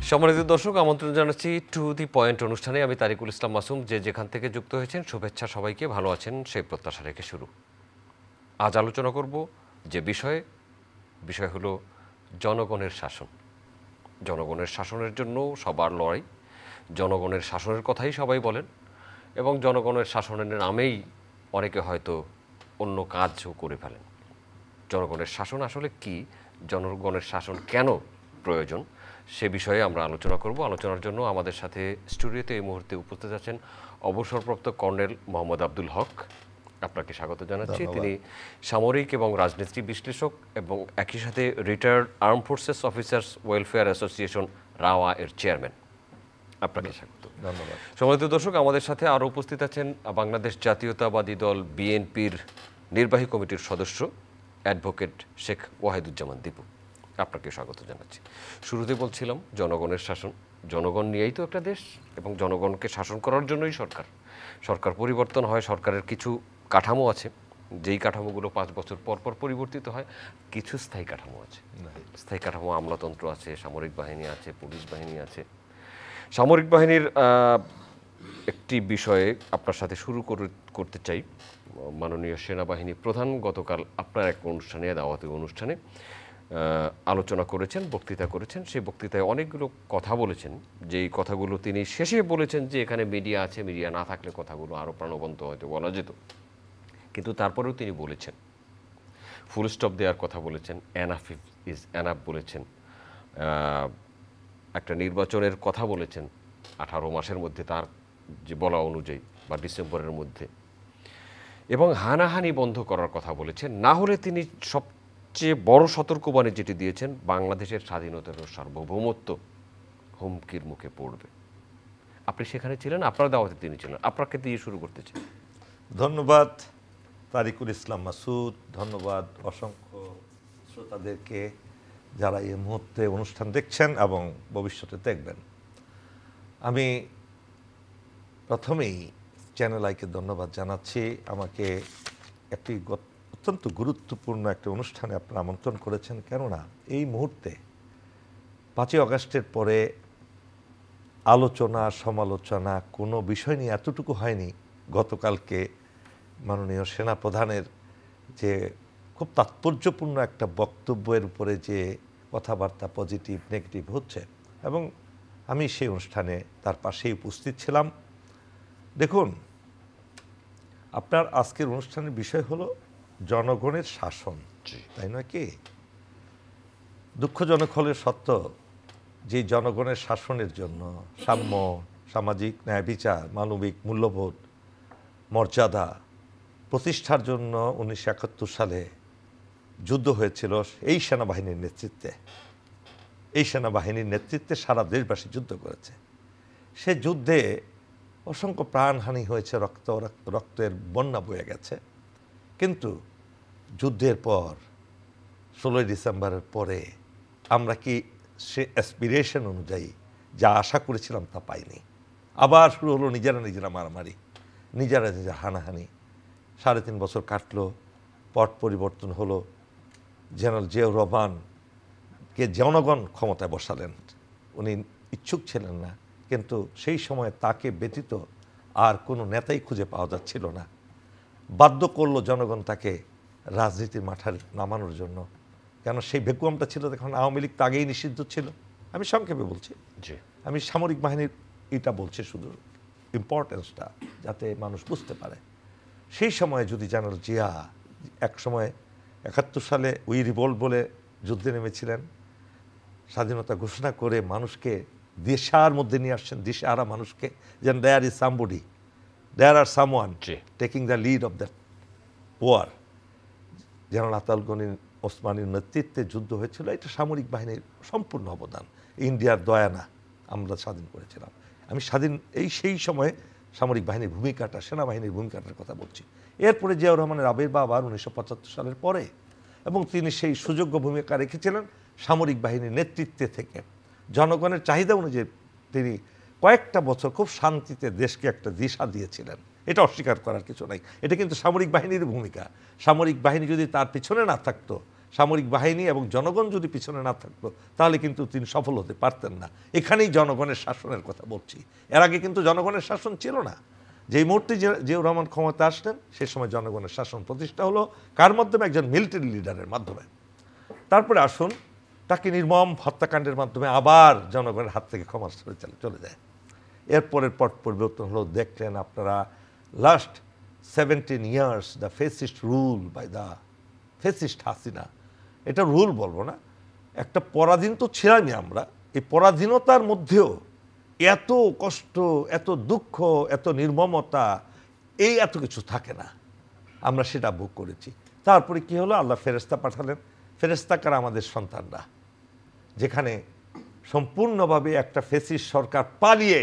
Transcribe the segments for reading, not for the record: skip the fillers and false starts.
সম্মানিত দর্শক, আমন্ত্রণ জানাচ্ছি টু দি পয়েন্ট অনুষ্ঠানে। আমি তারিকুল ইসলাম মাসুম। যে যেখান থেকে যুক্ত হয়েছেন শুভেচ্ছা, সবাইকে ভালো আছেন সেই প্রত্যাশা রেখে শুরু। আজ আলোচনা করব যে বিষয় হলো জনগণের শাসন। জনগণের শাসনের জন্য সবার লড়াই, জনগণের শাসনের কথাই সবাই বলেন এবং জনগণের শাসনের নামেই অনেকে হয়তো অন্য কাজও করে ফেলেন। জনগণের শাসন আসলে কি, জনগণের শাসন কেন প্রয়োজন, সে বিষয়ে আমরা আলোচনা করব। আলোচনার জন্য আমাদের সাথে স্টুডিওতে এই মুহূর্তে উপস্থিত আছেন অবসরপ্রাপ্ত কর্নেল মোহাম্মদ আব্দুল হক। আপনাকে স্বাগত জানাচ্ছি। তিনি সামরিক এবং রাজনীতি বিশ্লেষক এবং একই সাথে retired arm forces officers welfare association rava এর চেয়ারম্যান। আপনাকে স্বাগত। ধন্যবাদ। সম্মানিত দর্শক, আমাদের সাথে আরও উপস্থিত আছেন বাংলাদেশ জাতীয়তাবাদী দল বিএনপির নির্বাহী কমিটির সদস্য অ্যাডভোকেট শেখ ওয়াহিদুজ্জামান দীপু। আপনাকে স্বাগত জানাচ্ছি। শুরুতে বলছিলাম জনগণের শাসন। জনগণ নিয়েই তো একটা দেশ এবং জনগণকে শাসন করার জন্যই সরকার পরিবর্তন হয়। সরকারের কিছু কাঠামো আছে, যেই কাঠামোগুলো 5 বছর পর পর পরিবর্তিত হয়। কিছু স্থায়ী কাঠামো আছে। স্থায়ী কাঠামো আমলাতন্ত্র আছে, সামরিক বাহিনী আছে, পুলিশ বাহিনী আছে। সামরিক বাহিনীর একটি বিষয়ে আপনার সাথে শুরু করতে চাই। মাননীয় সেনাবাহিনী প্রধান গতকাল আপনার এক অনুষ্ঠানে, দাওয়াতি অনুষ্ঠানে আলোচনা করেছেন, বক্তৃতা করেছেন। সেই বক্তৃতায় অনেকগুলো কথা বলেছেন, যেই কথাগুলো তিনি শেষে বলেছেন যে এখানে মিডিয়া আছে, মিডিয়া না থাকলে কথাগুলো আরও প্রাণবন্ত হয়তো বলা যেত। কিন্তু তারপরেও তিনি বলেছেন, ফুল স্টপ দেওয়ার কথা বলেছেন, এনাফ ইজ এনাফ বলেছেন, একটা নির্বাচনের কথা বলেছেন 18 মাসের মধ্যে তার যে বলা অনুযায়ী বা ডিসেম্বরের মধ্যে, এবং হানাহানি বন্ধ করার কথা বলেছেন। না হলে তিনি সবচেয়ে বড় সতর্কবাণী যেটি দিয়েছেন, বাংলাদেশের স্বাধীনতার ও সার্বভৌমত্ব হুমকির মুখে পড়বে। আপনি সেখানে ছিলেন, আপনার দাওয়াতে তিনি ছিলেন। আপনাকে দিয়ে শুরু করতে চাই। ধন্যবাদ তারিকুল ইসলাম মাসুদ। ধন্যবাদ অসংখ্য শ্রোতাদেরকে যারা এই মুহূর্তে অনুষ্ঠান দেখছেন এবং ভবিষ্যতে দেখবেন। আমি প্রথমেই চ্যানেল আইকে ধন্যবাদ জানাচ্ছি। আমাকে একটি অত্যন্ত গুরুত্বপূর্ণ একটা অনুষ্ঠানে আপনারা আমন্ত্রণ করেছেন। কেননা এই মুহূর্তে 5ই আগস্টের পরে আলোচনা সমালোচনা কোনো বিষয় নিয়ে এতটুকু হয়নি। গতকালকে মাননীয় সেনাপ্রধানের যে খুব তাৎপর্যপূর্ণ একটা বক্তব্যের উপরে যে কথাবার্তা পজিটিভ নেগেটিভ হচ্ছে, এবং আমি সেই অনুষ্ঠানে তার পাশেই উপস্থিত ছিলাম। দেখুন, আপনার আজকের অনুষ্ঠানের বিষয় হলো জনগণের শাসন, তাই নয় কি? দুঃখজনক হলে সত্য যে জনগণের শাসনের জন্য সাম্য, সামাজিক ন্যায় বিচার, মানবিক মূল্যবোধ, মর্যাদা প্রতিষ্ঠার জন্য 1971 সালে যুদ্ধ হয়েছিল এই সেনাবাহিনীর নেতৃত্বে। এই সেনাবাহিনীর নেতৃত্বে সারা দেশবাসী যুদ্ধ করেছে। সে যুদ্ধে অসংখ্য প্রাণহানি হয়েছে, রক্তের বন্যা বয়ে গেছে। কিন্তু যুদ্ধের পর 16ই ডিসেম্বরের পরে আমরা কি সে অ্যাসপিরেশন অনুযায়ী যা আশা করেছিলাম তা পাইনি। আবার শুরু হলো নিজেরা মারামারি, নিজেরা হানাহানি। 3.5 বছর কাটলো, পট পরিবর্তন হলো। জেনারেল জিয়াউর রহমানকে জনগণ ক্ষমতায় বসালেন। উনি ইচ্ছুক ছিলেন না, কিন্তু সেই সময় তাকে ব্যতীত আর কোনো নেতাই খুঁজে পাওয়া যাচ্ছিল না। বাধ্য করলো জনগণ তাকে রাজনীতির মাঠে নামানোর জন্য। কেন সেই ভ্যাকুয়ামটা ছিল, তখন আওয়ামী লীগ তো আগেই নিষিদ্ধ ছিল। আমি সংক্ষেপে বলছি, আমি সামরিক বাহিনীর এটা বলছি শুধু ইম্পর্টেন্সটা, যাতে মানুষ বুঝতে পারে। সেই সময়ে যদি জেনারেল জিয়া এক সময় 71 সালে উই রিভল্ট বলে যুদ্ধে নেমেছিলেন, স্বাধীনতা ঘোষণা করে মানুষকে দিশার মধ্যে নিয়ে আসছেন, দিশাহারা মানুষকে, যেন there is somebody, there are someone taking the lead of the war. General Ataul Gani ওসমানীর নেতৃত্বে যুদ্ধ হয়েছিল। এটা সামরিক বাহিনীর সম্পূর্ণ অবদান। ইন্ডিয়ার দয়া না, আমরা স্বাধীন করেছিলাম। আমি সেই সময়ে সামরিক বাহিনীর ভূমিকাটা, সেনাবাহিনীর ভূমিকাটার কথা বলছি। এরপরে জিয়াউর রহমানের আবির্ভাব আর 1975 সালের পরে, এবং তিনি সেই সুযোগ্য ভূমিকা রেখেছিলেন সামরিক বাহিনীর নেতৃত্বে থেকে। জনগণের চাহিদা অনুযায়ী তিনি কয়েকটা বছর খুব শান্তিতে দেশকে একটা দিশা দিয়েছিলেন। এটা অস্বীকার করার কিছু নাই। এটা কিন্তু সামরিক বাহিনীর ভূমিকা। সামরিক বাহিনী যদি তার পিছনে না থাকতো, সামরিক বাহিনী এবং জনগণ যদি পিছনে না থাকতো তাহলে কিন্তু তিনি সফল হতে পারতেন না। এখানেই জনগণের শাসনের কথা বলছি। এর আগে কিন্তু জনগণের শাসন ছিল না। যেই মুহূর্তে জিয়াউর রহমান ক্ষমতা আসলেন সেই সময় জনগণের শাসন প্রতিষ্ঠা হলো কার মাধ্যমে? একজন মিলিটারি লিডারের মাধ্যমে। তারপরে আসুন, তাকে নির্মম হত্যাকাণ্ডের মাধ্যমে আবার জনগণের হাত থেকে ক্ষমা চলে যায়। এরপরের পট পরিবর্তন হলো, দেখলেন আপনারা last 17 years the fascist rule by the fascist Hasina. এটা রুল বলবো না, একটা পরাধীন তো ছিলামই আমরা। এই পরাধীনতার মধ্যেও এত কষ্ট, এত দুঃখ, এত নির্মমতা, এই এত কিছু থাকে না, আমরা সেটা ভোগ করেছি। তারপরে কি হলো? আল্লাহ ফেরেশতা পাঠালেন। ফেরেশতা কারা? আমাদের সন্তানরা। যেখানে সম্পূর্ণভাবে একটা ফেসিস্ট সরকার পালিয়ে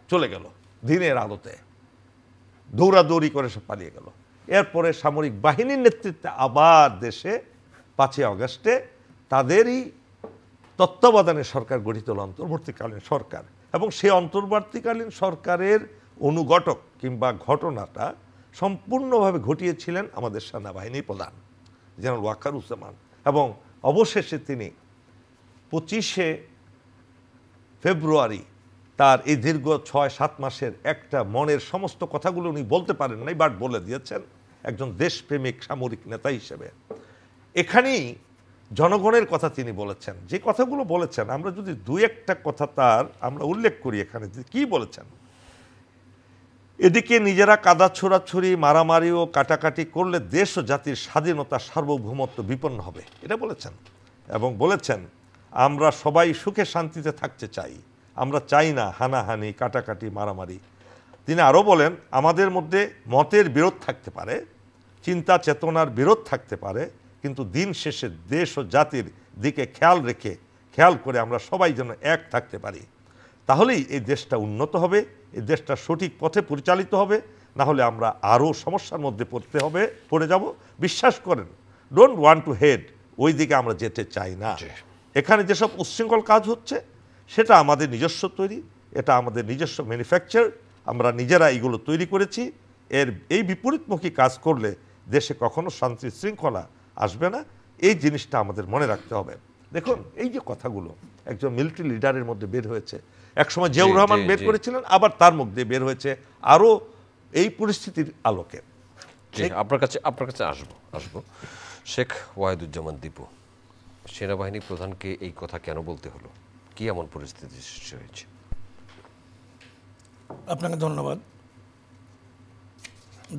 চলে গেল, দিনের আলোতে দৌড়াদৌড়ি করে সে পালিয়ে গেল। এরপরে সামরিক বাহিনীর নেতৃত্বে আবার দেশে 5ই আগস্টে তাদেরই তত্ত্বাবধানে সরকার গঠিত হল, অন্তর্বর্তীকালীন সরকার। এবং সেই অন্তর্বর্তীকালীন সরকারের অনুঘটক কিংবা ঘটনাটা সম্পূর্ণভাবে ঘটিয়েছিলেন আমাদের সেনাবাহিনী প্রধান জেনারেল ওয়াকারুজ্জামান। এবং অবশেষে তিনি 25শে ফেব্রুয়ারি তার এই দীর্ঘ 6-7 মাসের একটা মনের সমস্ত কথাগুলো উনি বলতে পারেন নাই, বাট বলে দিয়েছেন একজন দেশপ্রেমিক সামরিক নেতা হিসেবে। এখানেই জনগণের কথা তিনি বলেছেন। যে কথাগুলো বলেছেন, আমরা যদি 2-1টা কথা তার আমরা উল্লেখ করি এখানে, কি বলেছেন? এদিকে নিজেরা কাদা ছোড়াছুড়ি, মারামারি ও কাটাকাটি করলে দেশ ও জাতির স্বাধীনতা, সার্বভৌমত্ব বিপন্ন হবে, এটা বলেছেন। এবং বলেছেন আমরা সবাই সুখে শান্তিতে থাকতে চাই, আমরা চাই না হানাহানি, কাটাকাটি, মারামারি। তিনি আরও বলেন আমাদের মধ্যে মতের বিরোধ থাকতে পারে, চিন্তা চেতনার বিরোধ থাকতে পারে, কিন্তু দিন শেষে দেশ ও জাতির দিকে খেয়াল করে আমরা সবাই যেন এক থাকতে পারি, তাহলেই এই দেশটা উন্নত হবে, এই দেশটা সঠিক পথে পরিচালিত হবে। না হলে আমরা আরও সমস্যার মধ্যে পড়ে যাব। বিশ্বাস করেন, ডোন্ট ওয়ান্ট টু হেড, ওই দিকে আমরা যেতে চাই না। এখানে যেসব উচ্ছৃঙ্খল কাজ হচ্ছে সেটা আমাদের নিজস্ব তৈরি, এটা আমাদের নিজস্ব ম্যানুফ্যাকচার, আমরা নিজেরা এইগুলো তৈরি করেছি। এই বিপরীতমুখী কাজ করলে দেশে কখনো শান্তি শৃঙ্খলা আসবে না, এই জিনিসটা আমাদের মনে রাখতে হবে। দেখুন, এই যে কথাগুলো একজন মিলিটারি লিডারের মধ্যে বের হয়েছে, একসময় জিয়াউর রহমান বের করেছিলেন, আবার তার মধ্যে বের হয়েছে আরও এই পরিস্থিতির আলোকে। আপনার কাছে আসবো শেখ ওয়াহিদুজ্জামান দীপু, সেনাবাহিনী প্রধানকে এই কথা কেন বলতে হলো? কি এমন পরিস্থিতি সৃষ্টি হয়েছে? আপনাকে ধন্যবাদ,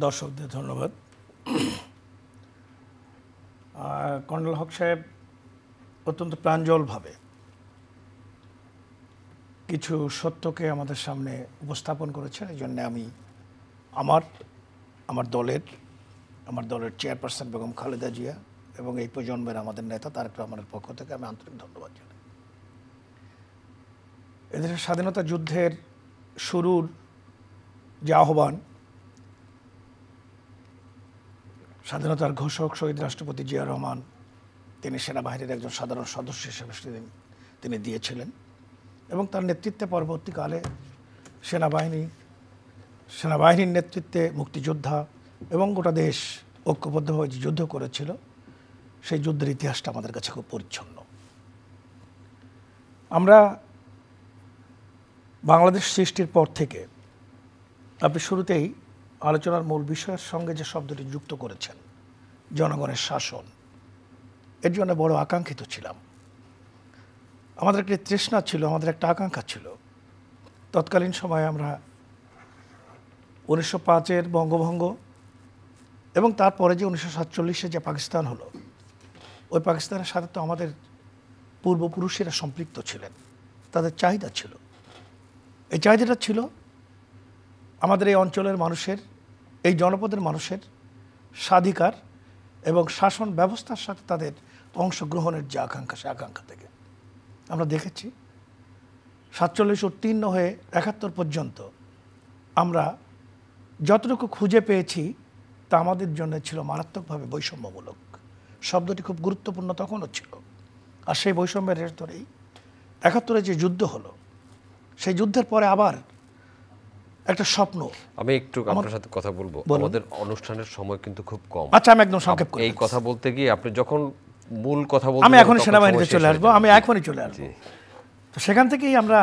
দর্শকদের ধন্যবাদ। কর্নেল হক সাহেব অত্যন্ত প্রাঞ্জলভাবে কিছু সত্যকে আমাদের সামনে উপস্থাপন করেছেন। এই জন্য আমি আমার দলের চেয়ারপারসন বেগম খালেদা জিয়া এবং এই প্রজন্মের আমাদের নেতা তারেক রহমানের পক্ষ থেকে আমি আন্তরিক ধন্যবাদ জানাই। এদেশের স্বাধীনতা যুদ্ধের শুরুর যে আহ্বান, স্বাধীনতার ঘোষক শহীদ রাষ্ট্রপতি জিয়া রহমান তিনি সেনাবাহিনীর একজন সাধারণ সদস্য হিসেবে তিনি দিয়েছিলেন এবং তার নেতৃত্বে পরবর্তীকালে সেনাবাহিনীর নেতৃত্বে মুক্তিযোদ্ধা এবং গোটা দেশ ঐক্যবদ্ধভাবে যে যুদ্ধ করেছিল সেই যুদ্ধের ইতিহাসটা আমাদের কাছে খুব পরিচ্ছন্ন। আমরা বাংলাদেশ সৃষ্টির পর থেকে আপনি শুরুতেই আলোচনার মূল বিষয়ের সঙ্গে যে শব্দটি যুক্ত করেছেন, জনগণের শাসন, এর জন্য বড় আকাঙ্ক্ষিত ছিলাম। আমাদের একটা তৃষ্ণা ছিল, আমাদের একটা আকাঙ্ক্ষা ছিল। তৎকালীন সময়ে আমরা 1905-এর বঙ্গভঙ্গ এবং তারপরে যে 1947-এ যে পাকিস্তান হলো, ওই পাকিস্তানের সাথে তো আমাদের পূর্বপুরুষেরা সম্পৃক্ত ছিলেন, তাদের চাহিদা ছিল। এই চাহিদাটা ছিল আমাদের এই অঞ্চলের মানুষের, এই জনপদের মানুষের স্বাধিকার এবং শাসন ব্যবস্থার সাথে তাদের অংশগ্রহণের যে আকাঙ্ক্ষা, সে আকাঙ্ক্ষা থেকে আমরা দেখেছি 47 উত্তীর্ণ হয়ে 71 পর্যন্ত আমরা যতটুকু খুঁজে পেয়েছি তা আমাদের জন্য ছিল মারাত্মকভাবে বৈষম্যমূলক। শব্দটি খুব গুরুত্বপূর্ণ তখনও ছিল। আর সেই বৈষম্যের রেশ ধরেই 71-এ যে যুদ্ধ হলো, সেই যুদ্ধের পরে আবার একটা স্বপ্ন। আমি একটু আপনার সাথে কথা বলবো, আমাদের অনুষ্ঠানের সময় কিন্তু খুব কম। আচ্ছা, আমি একদম সংক্ষেপ করি। এই কথা বলতে গিয়ে আপনি যখন মূল কথা বলতে আমি এখনই তখন সেনাবাহিনীতে সময় শেষ চলে হয়ে আসবো, যাবে। আমি এখনই চলে আসবো। জি। তো সেখান থেকেই আমরা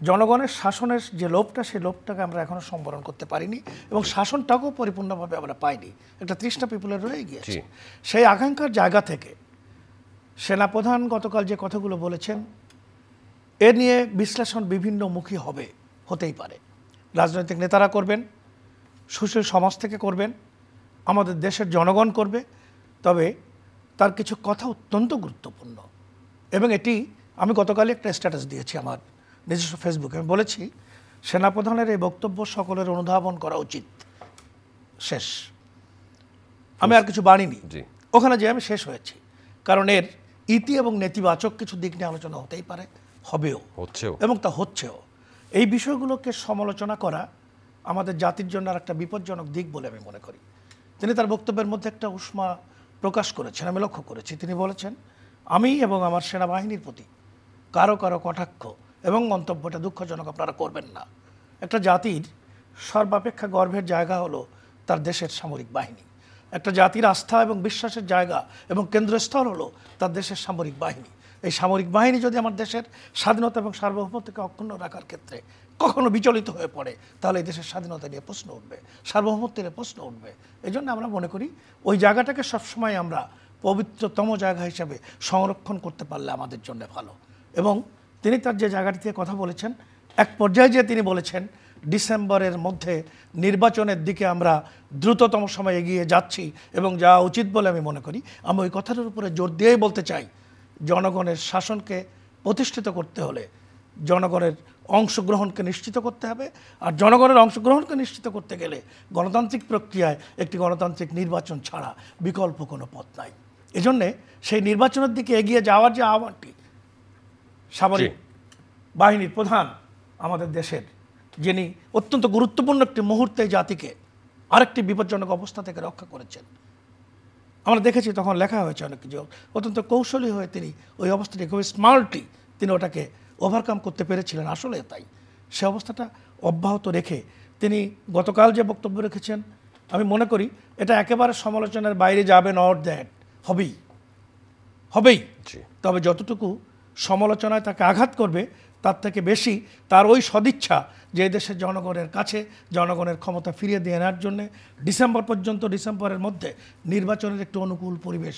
জনগণের শাসনের যে লোভটা, সেই লোভটাকে আমরা এখনো সম্বরণ করতে পারিনি এবং শাসনটাকেও পরিপূর্ণভাবে আমরা পাইনি। একটা তৃষ্ণা পিপুলের রয়ে গিয়েছে। জি। সেই আকাঙ্ক্ষার জায়গা থেকে সেনাপ্রধান গতকাল যে কথাগুলো বলেছেন, এ নিয়ে বিশ্লেষণ বিভিন্ন মুখী হতেই পারে। রাজনৈতিক নেতারা করবেন, সুশীল সমাজ থেকে করবেন, আমাদের দেশের জনগণ করবে। তবে তার কিছু কথা অত্যন্ত গুরুত্বপূর্ণ এবং এটি আমি গতকালই একটা স্ট্যাটাস দিয়েছি আমার নিজস্ব ফেসবুকে। আমি বলেছি, সেনাপ্রধানের এই বক্তব্য সকলের অনুধাবন করা উচিত। শেষ। আমি আর কিছু বাড়িনি, জি। ওখানে যে আমি শেষ হয়েছি। কারণ এর ইতি এবং নেতিবাচক কিছু দিক নিয়ে আলোচনা হতেই পারে, হবেও, হচ্ছেও। এবং তা হচ্ছেও। এই বিষয়গুলোকে সমালোচনা করা আমাদের জাতির জন্য আর একটা বিপজ্জনক দিক বলে আমি মনে করি। তিনি তার বক্তব্যের মধ্যে একটা উষ্মা প্রকাশ করেছেন, আমি লক্ষ্য করেছি। তিনি বলেছেন, আমি এবং আমার সেনাবাহিনীর প্রতি কারো কারো কটাক্ষ এবং মন্তব্যটা দুঃখজনক, আপনারা করবেন না। একটা জাতির সর্বাপেক্ষা গর্বের জায়গা হলো তার দেশের সামরিক বাহিনী। একটা জাতির আস্থা এবং বিশ্বাসের জায়গা এবং কেন্দ্রস্থল হলো তার দেশের সামরিক বাহিনী। এই সামরিক বাহিনী যদি আমার দেশের স্বাধীনতা এবং সার্বভৌমত্বকে অক্ষুণ্ণ রাখার ক্ষেত্রে কখনো বিচলিত হয়ে পড়ে, তাহলে এই দেশের স্বাধীনতা নিয়ে প্রশ্ন উঠবে, সার্বভৌমত্ব নিয়ে প্রশ্ন উঠবে। এই জন্য আমরা মনে করি ওই জায়গাটাকে সবসময় আমরা পবিত্রতম জায়গা হিসেবে সংরক্ষণ করতে পারলে আমাদের জন্য ভালো। এবং তিনি তার যে জায়গাটি থেকে কথা বলেছেন, এক পর্যায়ে যে তিনি বলেছেন ডিসেম্বরের মধ্যে নির্বাচনের দিকে আমরা দ্রুততম সময় এগিয়ে যাচ্ছি এবং যাওয়া উচিত বলে আমি মনে করি। আমি ওই কথাটার উপরে জোর দিয়েই বলতে চাই, জনগণের শাসনকে প্রতিষ্ঠিত করতে হলে জনগণের অংশগ্রহণকে নিশ্চিত করতে হবে। আর জনগণের অংশগ্রহণকে নিশ্চিত করতে গেলে গণতান্ত্রিক প্রক্রিয়ায় একটি গণতান্ত্রিক নির্বাচন ছাড়া বিকল্প কোনো পথ নাই। এজন্যে সেই নির্বাচনের দিকে এগিয়ে যাওয়ার যে আহ্বানটি সামরিক বাহিনীর প্রধান আমাদের দেশের, যিনি অত্যন্ত গুরুত্বপূর্ণ একটি মুহূর্তে জাতিকে আরেকটি বিপজ্জনক অবস্থা থেকে রক্ষা করেছেন, আমরা দেখেছি তখন লেখা হয়েছে অনেক কিছু, অত্যন্ত কৌশলী হয়ে তিনি ওই অবস্থাটি খুবই স্মার্টলি তিনি ওটাকে ওভারকাম করতে পেরেছিলেন। আসলে তাই সে অবস্থাটা অব্যাহত রেখে তিনি গতকাল যে বক্তব্য রেখেছেন, আমি মনে করি এটা একেবারে সমালোচনার বাইরে যাবে, নট দ্যাট, হবেই। তবে যতটুকু সমালোচনায় তাকে আঘাত করবে, তার থেকে বেশি তার ওই সদিচ্ছা যে দেশের জনগণের কাছে জনগণের ক্ষমতা ফিরিয়ে দিয়ে নেওয়ার জন্যে ডিসেম্বর পর্যন্ত, ডিসেম্বরের মধ্যে নির্বাচনের একটু অনুকূল পরিবেশ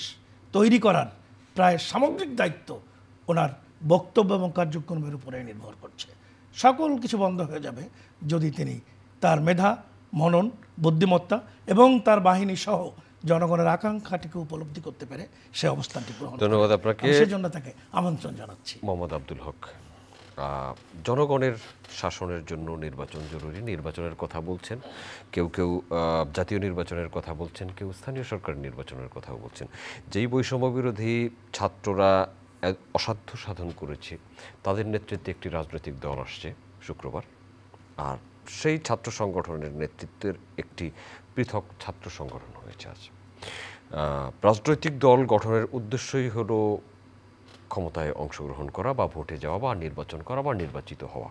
তৈরি করার প্রায় সামগ্রিক দায়িত্ব ওনার বক্তব্য এবং কার্যক্রমের উপরে নির্ভর করছে। সকল কিছু বন্ধ হয়ে যাবে যদি তিনি তার মেধা, মনন, বুদ্ধিমত্তা এবং তার বাহিনী সহ জনগণের আকাঙ্ক্ষাটিকে উপলব্ধি করতে পেরে সে অবস্থানটি গ্রহণ করেন। ধন্যবাদ আপনাকে। সেজন্য তাকে আমন্ত্রণ জানাচ্ছি। মোহাম্মদ আব্দুল হক, জনগণের শাসনের জন্য নির্বাচন জরুরি, নির্বাচনের কথা বলছেন। কেউ কেউ জাতীয় নির্বাচনের কথা বলছেন, কেউ স্থানীয় সরকারের নির্বাচনের কথাও বলছেন। যেই বৈষম্য বিরোধী ছাত্ররা অসাধ্য সাধন করেছে, তাদের নেতৃত্বে একটি রাজনৈতিক দল আসছে শুক্রবার, আর সেই ছাত্র সংগঠনের নেতৃত্বের একটি পৃথক ছাত্র সংগঠন হয়েছে আজ। রাজনৈতিক দল গঠনের উদ্দেশ্যই হলো ক্ষমতায় অংশগ্রহণ করা বা ভোটে যাওয়া বা নির্বাচন করা বা নির্বাচিত হওয়া।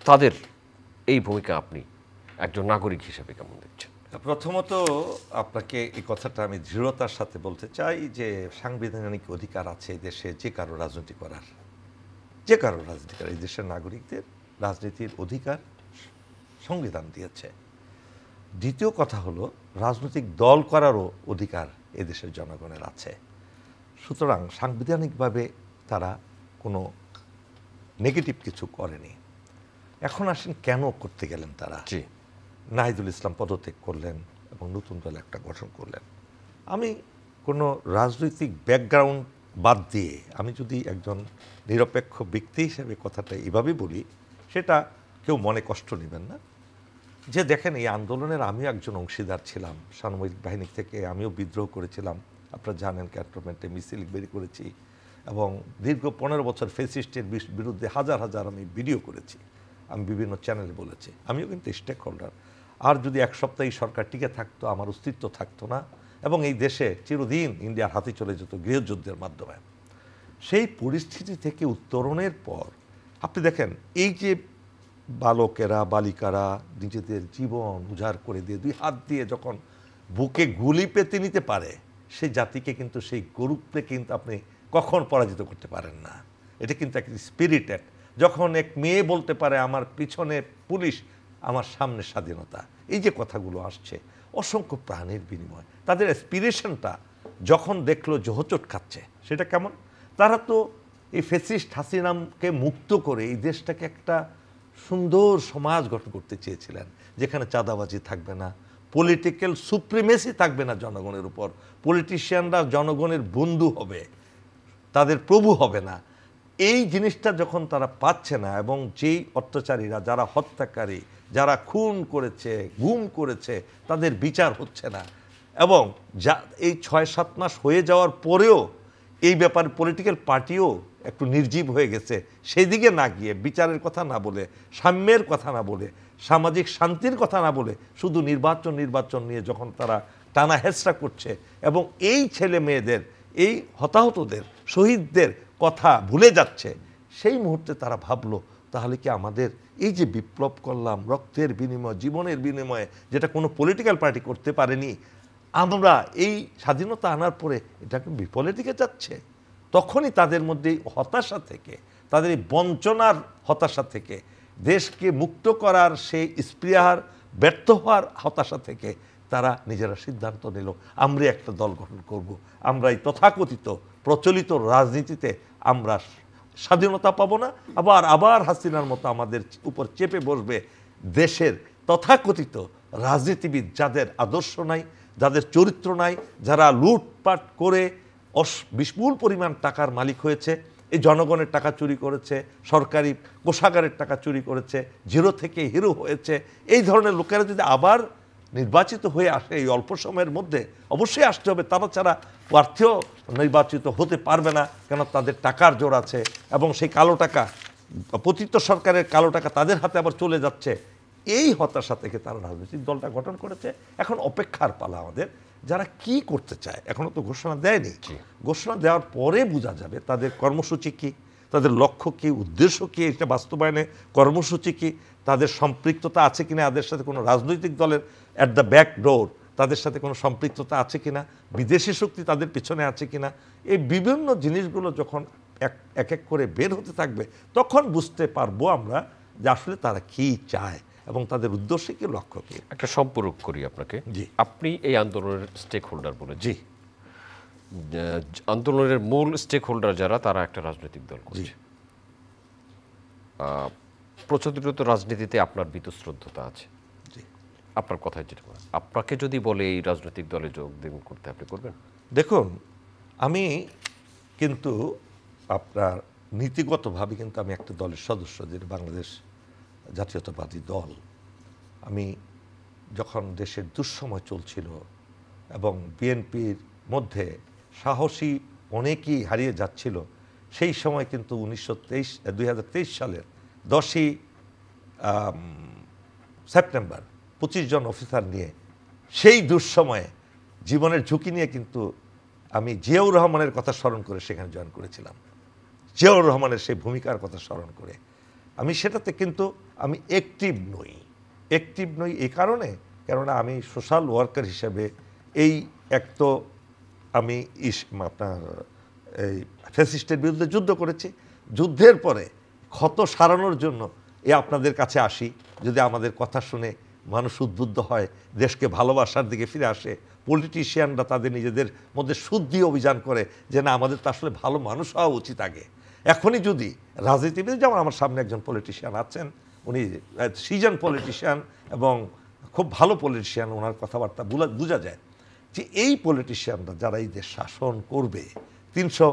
তাদের এই ভূমিকা আপনি একজন নাগরিক হিসেবে কেমন দেখছেন? প্রথমত আপনাকে এই কথাটা আমি দৃঢ়তার সাথে বলতে চাই যে সাংবিধানিক অধিকার আছে এই দেশে যে কারো রাজনীতি করার, যে কারো রাজনীতি করার। এই দেশের নাগরিকদের রাজনীতির অধিকার সংবিধান দিয়েছে। দ্বিতীয় কথা হলো রাজনৈতিক দল করারও অধিকার এদেশের জনগণের আছে। সুতরাং সাংবিধানিকভাবে তারা কোনো নেগেটিভ কিছু করেনি। এখন আসেন কেন করতে গেলেন তারা? নাহিদুল ইসলাম পদত্যাগ করলেন এবং নতুন দল একটা গঠন করলেন। আমি কোনো রাজনৈতিক ব্যাকগ্রাউন্ড বাদ দিয়ে আমি যদি একজন নিরপেক্ষ ব্যক্তি হিসেবে কথাটা এভাবে বলি, সেটা কেউ মনে কষ্ট নেবেন না। যে দেখেন, এই আন্দোলনের আমিও একজন অংশীদার ছিলাম। সামরিক বাহিনী থেকে আমিও বিদ্রোহ করেছিলাম, আপনারা জানেন, ক্যান্টনমেন্টে মিছিল বের করেছি এবং দীর্ঘ 15 বছর ফ্যাসিস্টের বিরুদ্ধে হাজার হাজার আমি ভিডিও করেছি, আমি বিভিন্ন চ্যানেলে বলেছি। আমিও কিন্তু স্টেক হোল্ডার। আর যদি এক সপ্তাহে সরকার টিকে থাকতো, আমার অস্তিত্ব থাকতো না এবং এই দেশে চিরদিন ইন্ডিয়ার হাতে চলে যেত গৃহযুদ্ধের মাধ্যমে। সেই পরিস্থিতি থেকে উত্তরণের পর আপনি দেখেন, এই যে বালকেরা বালিকারা নিজেদের জীবন উজাড় করে দিয়ে 2 হাত দিয়ে যখন বুকে গুলি পেতে নিতে পারে, সেই জাতিকে কিন্তু সেই গরুকে কিন্তু আপনি কখন পরাজিত করতে পারেন না। এটা কিন্তু একটা স্পিরিটেড। যখন এক মেয়ে বলতে পারে আমার পিছনে পুলিশ, আমার সামনে স্বাধীনতা, এই যে কথাগুলো আসছে, অসংখ্য প্রাণের বিনিময়, তাদের অ্যাসপিরেশনটা যখন দেখলো যে হোঁচট খাচ্ছে, সেটা কেমন? তারা তো এই ফ্যাসিস্ট হাসিনাকে মুক্ত করে এই দেশটাকে একটা সুন্দর সমাজ গঠন করতে চেয়েছিলেন, যেখানে চাঁদাবাজি থাকবে না, পলিটিক্যাল সুপ্রিমেসি থাকবে না জনগণের উপর, পলিটিশিয়ানরা জনগণের বন্ধু হবে, তাদের প্রভু হবে না। এই জিনিসটা যখন তারা পাচ্ছে না, এবং যেই অত্যাচারীরা, যারা হত্যাকারী, যারা খুন করেছে, গুম করেছে, তাদের বিচার হচ্ছে না, এবং যা এই 6-7 মাস হয়ে যাওয়ার পরেও এই ব্যাপারে পলিটিক্যাল পার্টিও একটু নির্জীব হয়ে গেছে, সেই দিকে না গিয়ে, বিচারের কথা না বলে, সাম্যের কথা না বলে, সামাজিক শান্তির কথা না বলে, শুধু নির্বাচন নিয়ে যখন তারা টানা হেঁচড়া করছে, এবং এই ছেলে মেয়েদের, এই হতাহতদের, শহীদদের কথা ভুলে যাচ্ছে, সেই মুহূর্তে তারা ভাবলো তাহলে কি আমাদের এই যে বিপ্লব করলাম রক্তের বিনিময়, জীবনের বিনিময়ে, যেটা কোনো পলিটিক্যাল পার্টি করতে পারেনি, আমরা এই স্বাধীনতা আনার পরে এটা কি বিফলের দিকে যাচ্ছে? তখনই তাদের মধ্যে এই হতাশা থেকে, তাদের এই বঞ্চনার হতাশা থেকে, দেশকে মুক্ত করার সেই স্পৃহার ব্যর্থ হওয়ার হতাশা থেকে তারা নিজেরা সিদ্ধান্ত নিল আমরা একটা দল গঠন করব, আমরা এই তথাকথিত প্রচলিত রাজনীতিতে আমরা স্বাধীনতা পাবো না, আবার হাসিনার মতো আমাদের উপর চেপে বসবে দেশের তথাকথিত রাজনীতিবিদ, যাদের আদর্শ নাই, যাদের চরিত্র নাই, যারা লুটপাট করে বিপুল পরিমাণ টাকার মালিক হয়েছে, এই জনগণের টাকা চুরি করেছে, সরকারি কোষাগারের টাকা চুরি করেছে, জিরো থেকে হিরো হয়েছে। এই ধরনের লোকেরা যদি আবার নির্বাচিত হয়ে আসে এই অল্প সময়ের মধ্যে, অবশ্যই আসতে হবে, তারা ছাড়া প্রার্থীও নির্বাচিত হতে পারবে না, কেন তাদের টাকার জোর আছে, এবং সেই কালো টাকা, পতিত সরকারের কালো টাকা তাদের হাতে আবার চলে যাচ্ছে। এই হতাশা থেকে তারা রাজনৈতিক দলটা গঠন করেছে। এখন অপেক্ষার পালা আমাদের, যারা কি করতে চায়, এখনো তো ঘোষণা দেয়নি, ঘোষণা দেওয়ার পরে বোঝা যাবে তাদের কর্মসূচি কি, তাদের লক্ষ্য কি, উদ্দেশ্য কি, এটা বাস্তবায়নে কর্মসূচি কি, তাদের সম্পৃক্ততা আছে কিনা, এদের সাথে কোনো রাজনৈতিক দলের অ্যাট দ্য ব্যাক ডোর তাদের সাথে কোনো সম্পৃক্ততা আছে কিনা, বিদেশি শক্তি তাদের পিছনে আছে কিনা, এই বিভিন্ন জিনিসগুলো যখন এক এক করে বের হতে থাকবে, তখন বুঝতে পারবো আমরা যে আসলে তারা কি চায় এবং তাদের উদ্দেশ্য কি, লক্ষ্য কি। একটা সম্পর্ক করি আপনাকে। জি। আপনি এই আন্দোলনের স্টেক হোল্ডার বলে। জি। আন্দোলনের মূল স্টেক হোল্ডার যারা, তারা একটা রাজনৈতিক দল করছে। প্রচলিত রাজনীতিতে আপনার বীতশ্রদ্ধতা আছে। জি। আপনার কথায় যেটা, আপনাকে যদি বলে এই রাজনৈতিক দলে যোগদান করতে, আপনি করবেন? দেখুন, আমি কিন্তু আপনার নীতিগতভাবে কিন্তু আমি একটা দলের সদস্য, যেটা বাংলাদেশ জাতীয়তাবাদী দল। আমি যখন দেশের দুঃসময় চলছিল এবং বিএনপির মধ্যে সাহসী অনেকেই হারিয়ে যাচ্ছিল, সেই সময় কিন্তু 2023 সালের 10ই সেপ্টেম্বর 25 জন অফিসার নিয়ে, সেই দুঃসময়ে জীবনের ঝুঁকি নিয়ে কিন্তু আমি জিয়াউর রহমানের কথা স্মরণ করে সেখানে জয়েন করেছিলাম। জিয়াউর রহমানের সেই ভূমিকার কথা স্মরণ করে আমি সেটাতে কিন্তু আমি অ্যাক্টিভ নই এই কারণে, কেননা আমি সোশ্যাল ওয়ার্কার হিসেবে এই এক তো আমি আপনার এই ফ্যাসিস্টের বিরুদ্ধে যুদ্ধ করেছি, যুদ্ধের পরে ক্ষত সারানোর জন্য আপনাদের কাছে আসি, যদি আমাদের কথা শুনে মানুষ উদ্বুদ্ধ হয়, দেশকে ভালোবাসার দিকে ফিরে আসে, পলিটিশিয়ানরা তাদের নিজেদের মধ্যে শুদ্ধি অভিযান করে যে না, আমাদের তো আসলে ভালো মানুষ হওয়া উচিত আগে। এখনই যদি রাজনীতিবিদ, যেমন আমার সামনে একজন পলিটিশিয়ান আছেন, উনি সিজন পলিটিশিয়ান এবং খুব ভালো পলিটিশিয়ান, ওনার কথাবার্তা বোঝা যায় যে এই পলিটিশিয়ানরা যারা এই দেশ শাসন করবে 300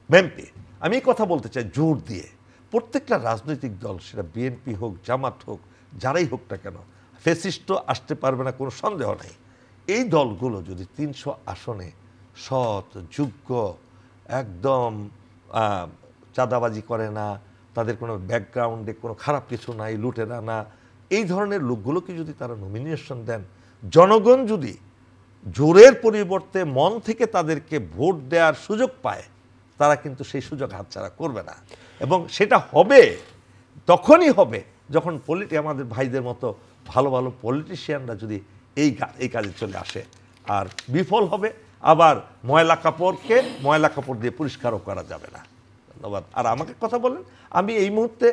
এমপি, আমি এই কথা বলতে চাই জোর দিয়ে, প্রত্যেকটা রাজনৈতিক দল, সেটা বিএনপি হোক, জামাত হোক, যারাই হোক না কেন, ফ্যাসিস্ট আসতে পারবে না, কোনো সন্দেহ নাই। এই দলগুলো যদি 300 আসনে সৎ, যোগ্য, একদম চাঁদাবাজি করে না, তাদের কোনো ব্যাকগ্রাউন্ডে কোনো খারাপ কিছু নাই, লুটেরা না, এই ধরনের লোকগুলোকে যদি তারা নমিনেশন দেন, জনগণ যদি জোরের পরিবর্তে মন থেকে তাদেরকে ভোট দেওয়ার সুযোগ পায়, তারা কিন্তু সেই সুযোগ হাতছাড়া করবে না। এবং সেটা হবে, তখনই হবে যখন আমাদের ভাইদের মতো ভালো ভালো পলিটিশিয়ানরা যদি এই কাজে চলে আসে। আর বিফল হবে আবার ময়লা কাপড়কে ময়লা কাপড় দিয়ে পরিষ্কারও করা যাবে না। ধন্যবাদ। আর আমাকে কথা বলেন, আমি এই মুহূর্তে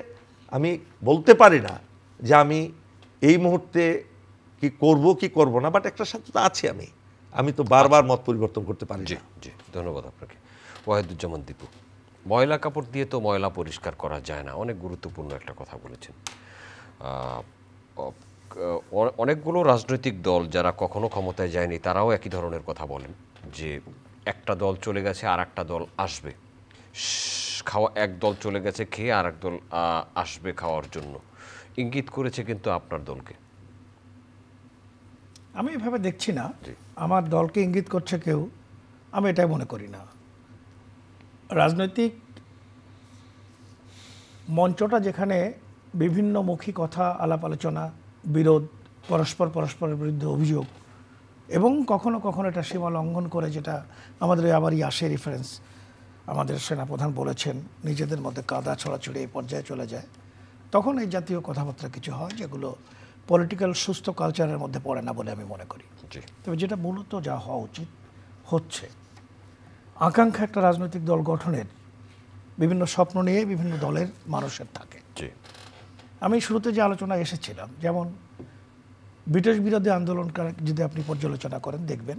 আমি বলতে পারি না যে আমি এই মুহূর্তে কি করব না, বাট একটা সাথে তো আছি আমি তো বারবার মত পরিবর্তন করতে পারি। জি জি, ধন্যবাদ আপনাকে। ওয়াহিদুজ্জামান দীপু, ময়লা কাপড় দিয়ে তো ময়লা পরিষ্কার করা যায় না, অনেক গুরুত্বপূর্ণ একটা কথা বলেছেন। অনেকগুলো রাজনৈতিক দল যারা কখনো ক্ষমতায় যায়নি তারাও একই ধরনের কথা বলেন যে একটা দল চলে গেছে আর একটা দল আসবে, এক দল চলে গেছে খেয়ে আর এক দল আসবে খাওয়ার জন্য, ইঙ্গিত করেছে কিন্তু আপনার দলকে। আমি এভাবে দেখছি না আমার দলকে ইঙ্গিত করছে কেউ, আমি এটাই মনে করি না। রাজনৈতিক মঞ্চটা যেখানে বিভিন্নমুখী কথা, আলাপ আলোচনা, বিরোধ, পরস্পরের বিরুদ্ধে অভিযোগ এবং কখনো কখনো এটা সীমা লঙ্ঘন করে, যেটা আমাদের আবারই আসে রেফারেন্স, আমাদের সেনাপ্রধান বলেছেন নিজেদের মধ্যে কাদা ছড়াছড়ি এই পর্যায়ে চলে যায়, তখন এই জাতীয় কথাবার্তা কিছু হয় যেগুলো পলিটিক্যাল সুস্থ কালচারের মধ্যে পড়ে না বলে আমি মনে করি। তবে যেটা মূলত যা হওয়া উচিত হচ্ছে, আকাঙ্ক্ষা একটা রাজনৈতিক দল গঠনের বিভিন্ন স্বপ্ন নিয়ে বিভিন্ন দলের মানুষের থাকে। আমি শুরুতে যে আলোচনা এসেছিলাম, যেমন ব্রিটিশ বিরোধী আন্দোলনকার যদি আপনি পর্যালোচনা করেন দেখবেন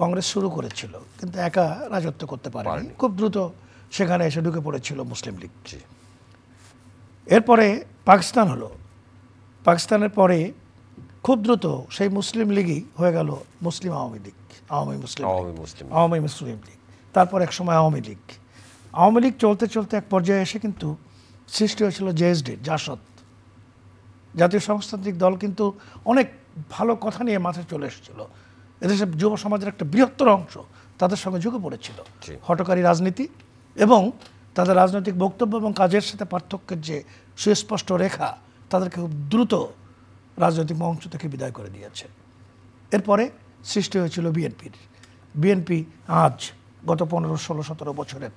কংগ্রেস শুরু করেছিল কিন্তু একা রাজত্ব করতে পারেনি, খুব দ্রুত সেখানে এসে ঢুকে পড়েছিল মুসলিম লীগ। এরপরে পাকিস্তান হলো, পাকিস্তানের পরে খুব দ্রুত সেই মুসলিম লীগই হয়ে গেল মুসলিম আওয়ামী লীগ, আওয়ামী মুসলিম লীগ, তারপর এক সময় আওয়ামী লীগ। আওয়ামী লীগ চলতে চলতে এক পর্যায়ে এসে কিন্তু সৃষ্টি হয়েছিল জেএসডি, জাসদ, জাতীয় সমাজতান্ত্রিক দল, কিন্তু অনেক ভালো কথা নিয়ে মাথায় চলে এসেছিল, এদেশের যুব সমাজের একটা বৃহত্তর অংশ তাদের সঙ্গে ঝুঁকে পড়েছিল। হঠকারী রাজনীতি এবং তাদের রাজনৈতিক বক্তব্য এবং কাজের সাথে পার্থক্যের যে সুস্পষ্ট রেখা তাদেরকে খুব দ্রুত রাজনৈতিক মঞ্চ থেকে বিদায় করে দিয়েছে। এরপরে সৃষ্টি হয়েছিল বিএনপি আজ গত 15, 16, 17 বছরের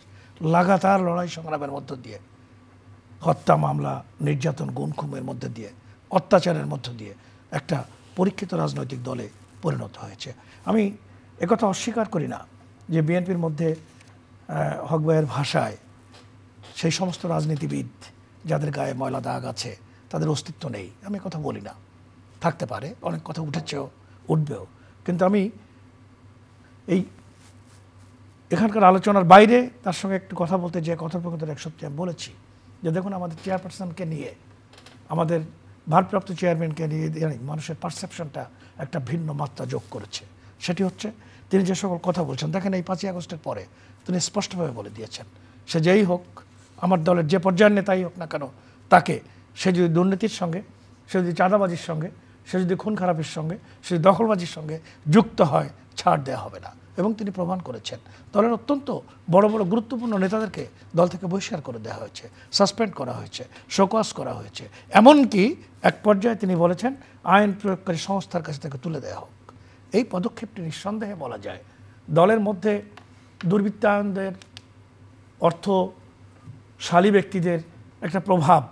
লাগাতার লড়াই সংগ্রামের মধ্য দিয়ে, হত্যা মামলা, নির্যাতন, গুম খুমের মধ্যে দিয়ে, অত্যাচারের মধ্য দিয়ে একটা পরীক্ষিত রাজনৈতিক দলে পরিণত হয়েছে। আমি একথা অস্বীকার করি না যে বিএনপির মধ্যে হক ভাইয়ের ভাষায় সেই সমস্ত রাজনীতিবিদ যাদের গায়ে ময়লা দাগ আছে তাদের অস্তিত্ব নেই, আমি কথা বলি না, থাকতে পারে, অনেক কথা উঠেছেও, উঠবেও, কিন্তু আমি এই এখানকার আলোচনার বাইরে তার সঙ্গে একটু কথা বলতে যে কথোপকথনের এক সপ্তাহে আমি বলেছি যে দেখুন আমাদের চেয়ারপারসনকে নিয়ে, আমাদের ভারপ্রাপ্ত চেয়ারম্যানকে নিয়ে মানুষের পারসেপশনটা একটা ভিন্ন মাত্রা যোগ করেছে। সেটি হচ্ছে তিনি যে সকল কথা বলছেন, দেখেন এই 5ই আগস্টের পরে তিনি স্পষ্টভাবে বলে দিয়েছেন সে যেই হোক, আমার দলের যে পর্যায়ের নেতাই হোক না কেন, তাকে সে যদি দুর্নীতির সঙ্গে, সে যদি চাঁদাবাজির সঙ্গে, সে যদি খুন খারাপের সঙ্গে, সে যদি দখলবাজির সঙ্গে যুক্ত হয়, ছাড় দেওয়া হবে না। এবং তিনি প্রমাণ করেছেন। দলের অত্যন্ত বড় বড় গুরুত্বপূর্ণ নেতাদেরকে দল থেকে বহিষ্কার করে দেওয়া হয়েছে, সাসপেন্ড করা হয়েছে, শোকজ করা হয়েছে, এমনকি এক পর্যায়ে তিনি বলেছেন আইন প্রয়োগকারী সংস্থার কাছ থেকে তুলে দেওয়া হোক। এই পদক্ষেপটি নিঃসন্দেহে বলা যায় দলের মধ্যে দুর্বৃত্তায়নদের, অর্থশালী ব্যক্তিদের একটা প্রভাব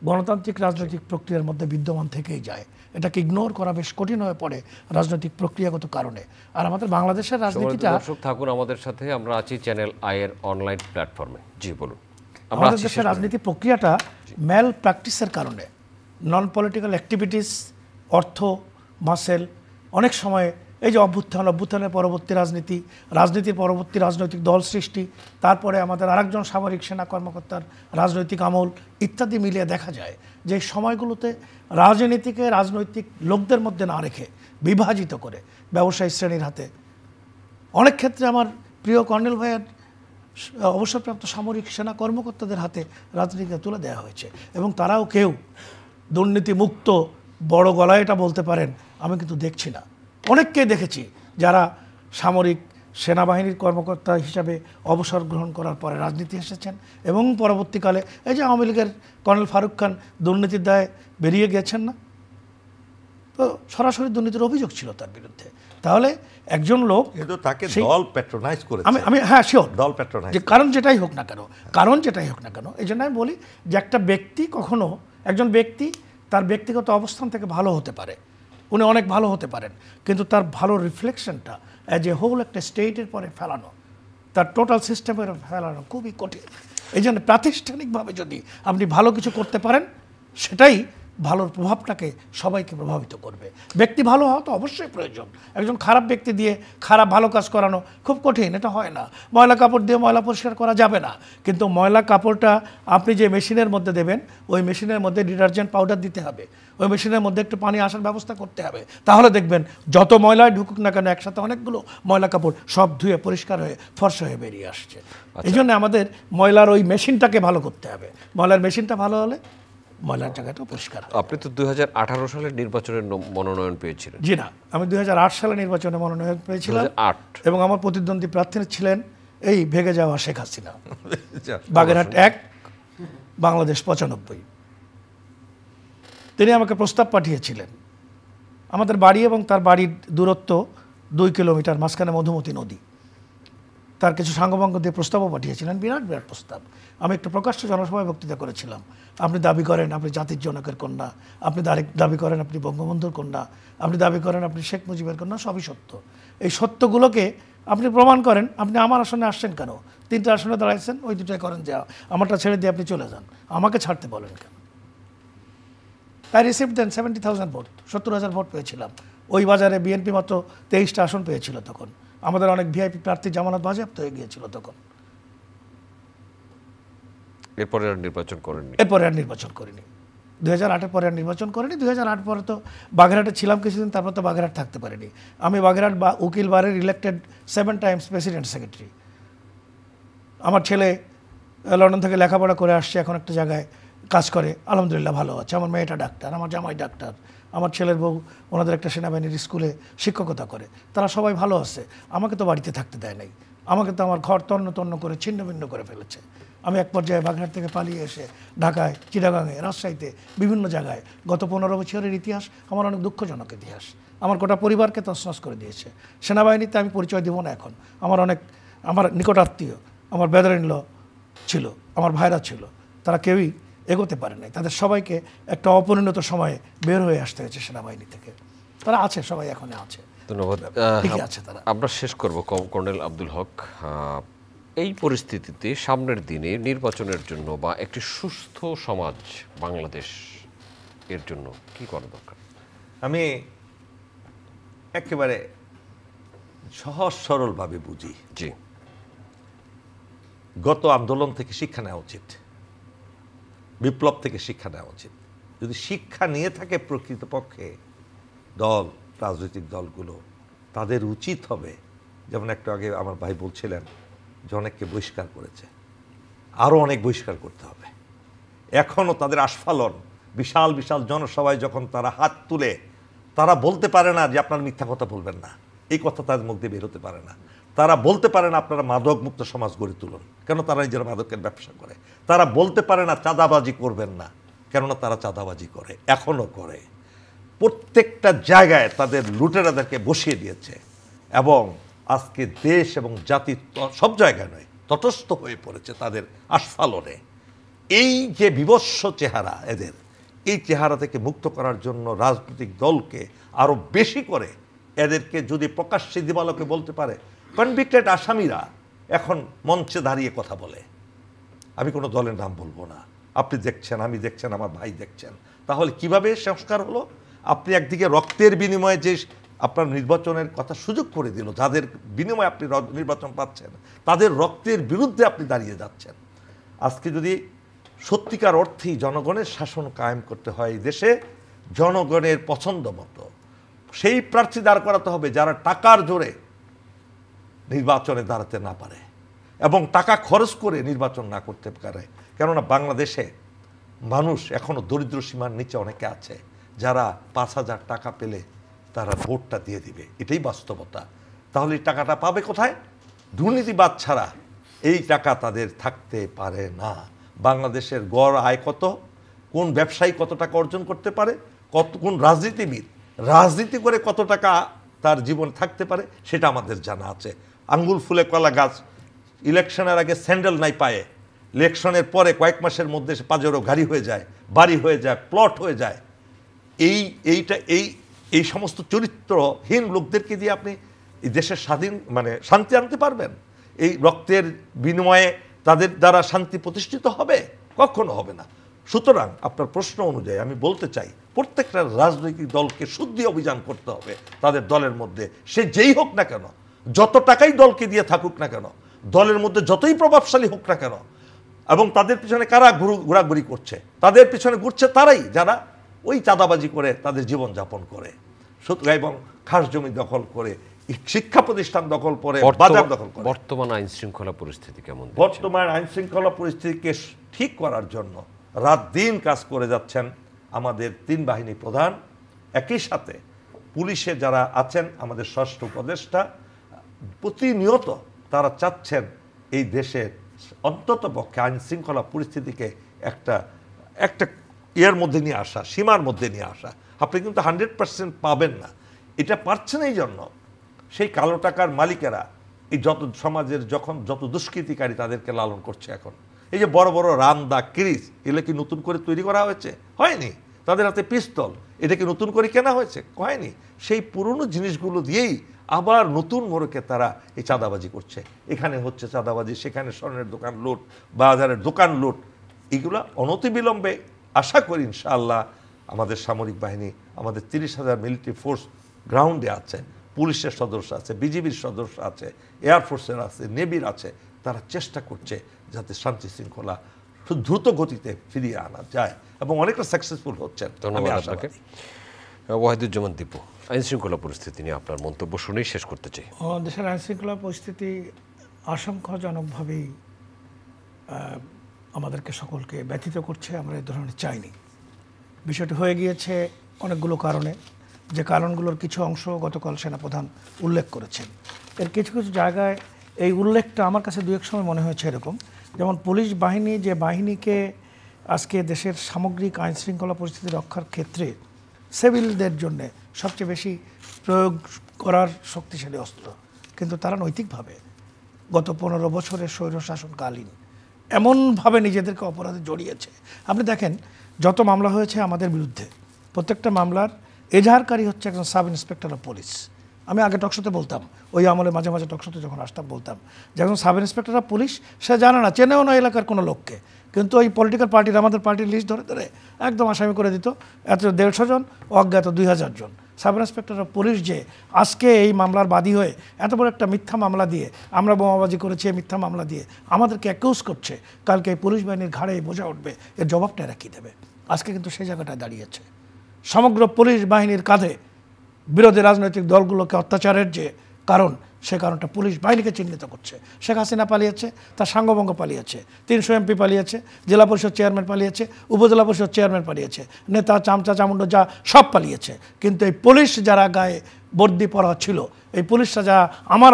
গণতান্ত্রিক রাজনৈতিক প্রক্রিয়ার মধ্যে বিদ্যমান থেকেই যায়। এটাকে ইগনোর করা বেশ কঠিন হয়ে পড়ে রাজনৈতিক প্রক্রিয়াগত কারণে। আর আমাদের বাংলাদেশের রাজনীতিটা, দর্শক থাকুন আমাদের সাথে, আমরা আছি চ্যানেল আই এর অনলাইন প্ল্যাটফর্মে। জি বলুন। আমাদের দেশের রাজনীতি প্রক্রিয়াটা ম্যাল প্র্যাকটিসের কারণে, নন পলিটিক্যাল অ্যাক্টিভিটিস, অর্থ, মাসেল, অনেক সময় এই যে অভ্যুত্থানের পরবর্তী রাজনীতি, রাজনীতির পরবর্তী রাজনৈতিক দল সৃষ্টি, তারপরে আমাদের আরেকজন সামরিক সেনা কর্মকর্তার রাজনৈতিক আমল ইত্যাদি মিলিয়ে দেখা যায় যে সময়গুলোতে রাজনীতিকে রাজনৈতিক লোকদের মধ্যে না রেখে বিভাজিত করে ব্যবসায়ী শ্রেণীর হাতে, অনেক ক্ষেত্রে আমার প্রিয় কর্নেল ভাইয়ের অবসরপ্রাপ্ত সামরিক সেনা কর্মকর্তাদের হাতে রাজনীতিকে তুলে দেওয়া হয়েছে। এবং তারাও কেউ দুর্নীতিমুক্ত বড় গলায় এটা বলতে পারেন আমি কিন্তু দেখছি না। অনেককেই দেখেছি যারা সামরিক সেনাবাহিনীর কর্মকর্তা হিসাবে অবসর গ্রহণ করার পরে রাজনীতি এসেছেন এবং পরবর্তীকালে এই যে আওয়ামী লীগের কর্নেল ফারুক খান দুর্নীতির দায়ে বেরিয়ে গেছেন না, তো সরাসরি দুর্নীতির অভিযোগ ছিল তার বিরুদ্ধে। তাহলে একজন লোক কিন্তু তাকে দল প্যাট্রোনাইজ করেছে, আমি হ্যাঁ শিওর, দল প্যাট্রোনাইজ, যে কারণ যেটাই হোক না কেন, এই জন্য আমি বলি যে একটা ব্যক্তি কখনো, একজন ব্যক্তি তার ব্যক্তিগত অবস্থান থেকে ভালো হতে পারে, উনি অনেক ভালো হতে পারেন, কিন্তু তার ভালো রিফ্লেকশনটা অ্যাজ এ হোল একটা স্টেটের পরে ফেলানো, তার টোটাল সিস্টেমের ফেলানো খুবই কঠিন। এই জন্য প্রাতিষ্ঠানিকভাবে যদি আপনি ভালো কিছু করতে পারেন, সেটাই ভালোর প্রভাবটাকে সবাইকে প্রভাবিত করবে। ব্যক্তি ভালো হওয়া তো অবশ্যই প্রয়োজন, একজন খারাপ ব্যক্তি দিয়ে খারাপ ভালো কাজ করানো খুব কঠিন, এটা হয় না। ময়লা কাপড় দিয়ে ময়লা পরিষ্কার করা যাবে না, কিন্তু ময়লা কাপড়টা আপনি যে মেশিনের মধ্যে দেবেন, ওই মেশিনের মধ্যে ডিটারজেন্ট পাউডার দিতে হবে, ওই মেশিনের মধ্যে একটু পানি আসার ব্যবস্থা করতে হবে, তাহলে দেখবেন যত ময়লায় ঢুকুক না কেন একসাথে অনেকগুলো ময়লা কাপড় সব ধুয়ে পরিষ্কার হয়ে ফর্সা হয়ে বেরিয়ে আসছে। এই জন্য আমাদের ময়লার ওই মেশিনটাকে ভালো করতে হবে। ময়লার মেশিনটা ভালো হলে ময়লার জায়গাটা পরিষ্কার। আপনি তো 2018 সালের নির্বাচনের মনোনয়ন পেয়েছিলেন। জি না, আমি 2008 সালে নির্বাচনে মনোনয়ন পেয়েছিলাম, 2008 এবং আমার প্রতিদ্বন্দ্বী প্রার্থী ছিলেন এই ভেগে যাওয়া শেখ হাসিনা। বাগেরহাট 1, বাংলাদেশ 95। তিনি আমাকে প্রস্তাব পাঠিয়েছিলেন। আমাদের বাড়ি এবং তার বাড়ির দূরত্ব 2 কিলোমিটার, মাঝখানে মধুমতি নদী। তার কিছু সাঙ্গপাঙ্গ দিয়ে প্রস্তাবও পাঠিয়েছিলেন, বিরাট বিরাট প্রস্তাব। আমি একটু প্রকাশ্য জনসভায় বক্তৃতা করেছিলাম। আপনি দাবি করেন আপনি জাতির জনকের কন্যা, আপনি দাবি করেন আপনি বঙ্গবন্ধুর কন্যা, আপনি দাবি করেন আপনি শেখ মুজিবের কন্যা, সবই সত্য। এই সত্যগুলোকে আপনি প্রমাণ করেন। আপনি আমার আসনে আসছেন কেন? 3টে আসনে দাঁড়াইছেন, ওই 2টাই করেন যা, আমারটা ছেড়ে দিয়ে আপনি চলে যান, আমাকে ছাড়তে বলেন কেন? তাই রিসিভ দেন 70,000 ভোট, 70,000 ভোট পেয়েছিলাম। ওই বাজারে বিএনপি মাত্র 23টা আসন পেয়েছিল তখন। আমাদের অনেক ভিআইপি প্রার্থী জামানত বাজেয়াপ্ত হয়ে গিয়েছিল তখন। এরপরে আর নির্বাচন করেননি? এরপরে আর নির্বাচন করিনি, 2008-এর পরে আর নির্বাচন করিনি। 2008 পরে তো বাগেরহাটে ছিলাম কিছুদিন, তারপর তো বাগেরহাট থাকতে পারিনি। আমি বাগেরহাট বা উকিল বারের ইলেক্টেড 7 টাইমস প্রেসিডেন্ট সেক্রেটারি। আমার ছেলে লন্ডন থেকে লেখাপড়া করে আসছে, এখন একটা জায়গায় কাজ করে, আলহামদুলিল্লাহ ভালো আছে। আমার মেয়েটা ডাক্তার, আমার জামাই ডাক্তার, আমার ছেলের বউ ওনাদের একটা সেনাবাহিনীর স্কুলে শিক্ষকতা করে, তারা সবাই ভালো আছে। আমাকে তো বাড়িতে থাকতে দেয় নাই, আমাকে তো আমার ঘর তন্ন তন্ন করে ছিন্ন ভিন্ন করে ফেলেছে। আমি এক পর্যায়ে বাগেরহাট থেকে পালিয়ে এসে ঢাকায়, চিটাগাঙে, রাজশাহীতে বিভিন্ন জায়গায়, গত 15 বছরের ইতিহাস আমার অনেক দুঃখজনক ইতিহাস। আমার গোটা পরিবারকে তছনছ করে দিয়েছে। সেনাবাহিনীতে আমি পরিচয় দেব না এখন। আমার নিকটাত্মীয়, আমার ব্রাদার ইন ল ছিল, আমার ভাইরা ছিল, তারা কেউই এগোতে পারে নাই। তাদের সবাইকে একটা অপরিণত সময়ে বের হয়ে আসতে হয়েছে সেনাবাহিনী থেকে। তারা আছে, সবাই এখনো আছে। ধন্যবাদ। ঠিকই আছে তারা। আমরা শেষ করব কর্নেল আব্দুল হক। এই পরিস্থিতিতে সামনের দিনে নির্বাচনের জন্য বা একটি সুস্থ সমাজ বাংলাদেশ এর জন্য কি করা দরকার? আমি একেবারে সহজ সরলভাবে বুঝি। জি, গত আন্দোলন থেকে শিক্ষা নেওয়া উচিত, বিপ্লব থেকে শিক্ষা নেওয়া উচিত। যদি শিক্ষা নিয়ে থাকে প্রকৃতপক্ষে রাজনৈতিক দলগুলো, তাদের উচিত হবে, যেমন একটু আগে আমার ভাই বলছিলেন যে অনেককে বহিষ্কার করেছে, আরও অনেক বহিষ্কার করতে হবে। এখনও তাদের আস্ফালন, বিশাল বিশাল জনসভায় যখন তারা হাত তুলে, তারা বলতে পারে না যে আপনারা মিথ্যা কথা বলবেন না, এই কথা তাদের মুখ দিয়ে বেরোতে পারে না। তারা বলতে পারে না আপনারা মাদক মুক্ত সমাজ গড়ে তুলুন, কেন তারা নিজেরা মাদকের ব্যবসা করে। তারা বলতে পারে না চাঁদাবাজি করবেন না, কেননা তারা চাঁদাবাজি করে, এখনও করে। প্রত্যেকটা জায়গায় তাদের লুটেরাদেরকে বসিয়ে দিয়েছে, এবং আজকে দেশ এবং জাতি সব জায়গায় নয়, তটস্থ হয়ে পড়েছে তাদের আস্ফালনে। এই যে বিভৎস চেহারা এদের, এই চেহারা থেকে মুক্ত করার জন্য রাজনৈতিক দলকে আরও বেশি করে এদেরকে যদি প্রকাশ্যে দিবালোকে বলতে পারে। কনভিক্টেড আসামিরা এখন মঞ্চে দাঁড়িয়ে কথা বলে, আমি কোনো দলের নাম বলবো না, আপনি দেখছেন, আমি দেখছেন, আমার ভাই দেখছেন। তাহলে কিভাবে সংস্কার হলো? আপনি একদিকে রক্তের বিনিময়ে যে আপনার নির্বাচনের কথা সুযোগ করে দিল, যাদের বিনিময়ে আপনি নির্বাচন পাচ্ছেন, তাদের রক্তের বিরুদ্ধে আপনি দাঁড়িয়ে যাচ্ছেন। আজকে যদি সত্যিকার অর্থেই জনগণের শাসন কায়েম করতে হয় এই দেশে, জনগণের পছন্দ মতো সেই প্রার্থী দাঁড় করাতে হবে যারা টাকার জোরে নির্বাচনে দাঁড়াতে না পারে এবং টাকা খরচ করে নির্বাচন না করতে পারে। কেননা বাংলাদেশে মানুষ এখনও দরিদ্র সীমার নিচে অনেকে আছে, যারা 5,000 টাকা পেলে তারা ভোটটা দিয়ে দিবে, এটাই বাস্তবতা। তাহলে এই টাকাটা পাবে কোথায়? দুর্নীতিবাদ ছাড়া এই টাকা তাদের থাকতে পারে না। বাংলাদেশের গড় আয় কত, কোন ব্যবসায়ী কত টাকা অর্জন করতে পারে, কোন রাজনীতিবিদ রাজনীতি করে কত টাকা তার জীবন থাকতে পারে, সেটা আমাদের জানা আছে। আঙ্গুল ফুলে কলা গাছ, ইলেকশনের আগে স্যান্ডেল নাই পায়ে, ইলেকশনের পরে কয়েক মাসের মধ্যে সে পাজেরো গাড়ি হয়ে যায়, বাড়ি হয়ে যায়, প্লট হয়ে যায়। এই এই সমস্ত চরিত্রহীন লোকদেরকে দিয়ে আপনি এই দেশের স্বাধীন মানে শান্তি আনতে পারবেন? এই রক্তের বিনিময়ে তাদের দ্বারা শান্তি প্রতিষ্ঠিত হবে? কখনো হবে না। সুতরাং আপনার প্রশ্ন অনুযায়ী আমি বলতে চাই, প্রত্যেকটা রাজনৈতিক দলকে শুদ্ধি অভিযান করতে হবে তাদের দলের মধ্যে, সে যেই হোক না কেন, যত টাকাই দলকে দিয়ে থাকুক না কেন, দলের মধ্যে যতই প্রভাবশালী হোক না কেন, এবং তাদের পিছনে কারা ঘোরাঘুরি করছে, তাদের পিছনে ঘুরছে তারাই যারা ওই চাঁদাবাজি করে তাদের জীবনযাপন করে, এবং খাস জমি দখল করে, শিক্ষা প্রতিষ্ঠান দখল করে, বাজার দখল করে। বর্তমান আইন শৃঙ্খলা পরিস্থিতি কেমন? বর্তমান আইন শৃঙ্খলা পরিস্থিতিকে ঠিক করার জন্য রাত দিন কাজ করে যাচ্ছেন আমাদের 3 বাহিনী প্রধান, একই সাথে পুলিশে যারা আছেন আমাদের ষষ্ঠ উপদেষ্টা। প্রতিনিয়ত তারা চাচ্ছেন এই দেশের অন্তত পক্ষে আইন শৃঙ্খলা পরিস্থিতিকে একটা ইয়ের মধ্যে নিয়ে আসা, সীমার মধ্যে নিয়ে আসা। আপনি কিন্তু 100% পাবেন না। এটা পারছেন এই জন্য সেই কালো টাকার মালিকেরা এই যত সমাজের যত দুষ্কৃতিকারী তাদেরকে লালন করছে। এখন এই যে বড় বড় রামদা, ক্রিস, এগুলো কি নতুন করে তৈরি করা হয়েছে? হয়নি। তাদের হাতে পিস্তল, এটা কি নতুন করে কেনা হয়েছে? হয়নি। সেই পুরনো জিনিসগুলো দিয়েই আবার নতুন মোড়কে তারা এই চাঁদাবাজি করছে। এখানে হচ্ছে চাঁদাবাজি, সেখানে স্বর্ণের দোকান লুট, বাজারের দোকান লুট। এগুলা অনতিবিলম্বে আশা করি ইনশাআল্লাহ আমাদের সামরিক বাহিনী, আমাদের 30,000 মিলিটারি ফোর্স গ্রাউন্ডে আছে, পুলিশের সদস্য আছে, বিজিবির সদস্য আছে, এয়ারফোর্সের আছে, নেভির আছে। তারা চেষ্টা করছে যাতে শান্তি শৃঙ্খলা দ্রুত গতিতে ফিরিয়ে আনা যায় এবং অনেকটা সাকসেসফুল হচ্ছেন। ধন্যবাদ আপনাকে। ওয়াহিদুজ্জামান দীপু, আইন শৃঙ্খলা পরিস্থিতি নিয়ে আপনার মন্তব্য শুনেই শেষ করতে চাই। দেশের আইন শৃঙ্খলা পরিস্থিতি আশঙ্কাজনকভাবেই আমাদেরকে সকলকে ব্যথিত করছে। আমরা এই ধরনের চাইনি। বিষয়টি হয়ে গিয়েছে অনেকগুলো কারণে, যে কারণগুলোর কিছু অংশ গতকাল সেনাপ্রধান উল্লেখ করেছেন। এর কিছু কিছু জায়গায় এই উল্লেখটা আমার কাছে দু এক সময় মনে হয়েছে এরকম, যেমন পুলিশ বাহিনী, যে বাহিনীকে আজকে দেশের সামগ্রিক আইন শৃঙ্খলা পরিস্থিতি রক্ষার ক্ষেত্রে সিভিলদের জন্য সবচেয়ে বেশি প্রয়োগ করার শক্তিশালী অস্ত্র, কিন্তু তারা নৈতিকভাবে গত 15 বছরের স্বৈরশাসনকালীন এমনভাবে নিজেদেরকে অপরাধে জড়িয়েছে। আপনি দেখেন যত মামলা হয়েছে আমাদের বিরুদ্ধে, প্রত্যেকটা মামলার এজাহারকারী হচ্ছে একজন সাব ইন্সপেক্টর অফ পুলিশ। আমি আগে টকশোতে বলতাম, ওই আমলে মাঝে মাঝে টকশোতে যখন আসতাম বলতাম যে একজন সাব ইন্সপেক্টর অফ পুলিশ, সে জানে না, চেনেও না এলাকার কোনো লোককে, কিন্তু ওই পলিটিক্যাল পার্টির, আমাদের পার্টির লিস্ট ধরে ধরে একদম আসামি করে দিত। এত 150 জন, অজ্ঞাত 2000 জন। সাব ইন্সপেক্টর অফ পুলিশ যে আজকে এই মামলার বাদী হয়ে এত বড় একটা মিথ্যা মামলা দিয়ে, আমরা বোমাবাজি করেছি এই মিথ্যা মামলা দিয়ে আমাদেরকে অ্যাকিউজ করছে, কালকে এই পুলিশ বাহিনীর ঘাড়ে বোঝা উঠবে, এর জবাবটা এরা কী দেবে? আজকে কিন্তু সেই জায়গাটায় দাঁড়িয়েছে। সমগ্র পুলিশ বাহিনীর কাঁধে বিরোধী রাজনৈতিক দলগুলোকে অত্যাচারের যে কারণ, সে কারণটা পুলিশ বাহিনীকে চিহ্নিত করছে। শেখ হাসিনা পালিয়েছে, তার সাঙ্গভঙ্গ পালিয়েছে, 300 এমপি পালিয়েছে, জেলা পরিষদ চেয়ারম্যান পালিয়েছে, উপজেলা পরিষদ চেয়ারম্যান পালিয়েছে, নেতা, চামচা, চামুন্ড যা সব পালিয়েছে। কিন্তু এই পুলিশ যারা গায়ে বর্দি পরা ছিল, এই পুলিশরা যারা আমার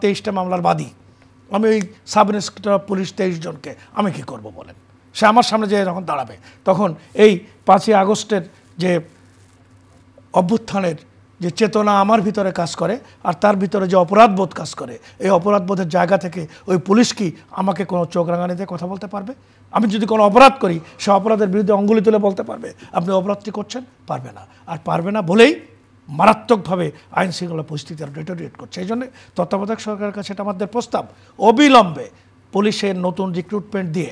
23টা মামলার বাদী, আমি ওই সাব ইন্সপেক্টর অফ পুলিশ 23 জনকে আমি কী করবো বলেন? সে আমার সামনে যে যখন দাঁড়াবে, তখন এই 5ই আগস্টের যে অভ্যুত্থানের যে চেতনা আমার ভিতরে কাজ করে, আর তার ভিতরে যে অপরাধবোধ কাজ করে, এই অপরাধবোধের জায়গা থেকে ওই পুলিশ কি আমাকে কোনো চোখ রাঙানি দিয়ে কথা বলতে পারবে? আমি যদি কোনো অপরাধ করি, সে অপরাধের বিরুদ্ধে অঙ্গুলি তুলে বলতে পারবে আপনি অপরাধটি করছেন? পারবে না। আর পারবে না বলেই মারাত্মকভাবে আইন শৃঙ্খলা পরিস্থিতি আর ডেটোরিয়েট করছে। এই জন্য তত্ত্বাবধায়ক সরকারের কাছে এটা আমাদের প্রস্তাব, অবিলম্বে পুলিশের নতুন রিক্রুটমেন্ট দিয়ে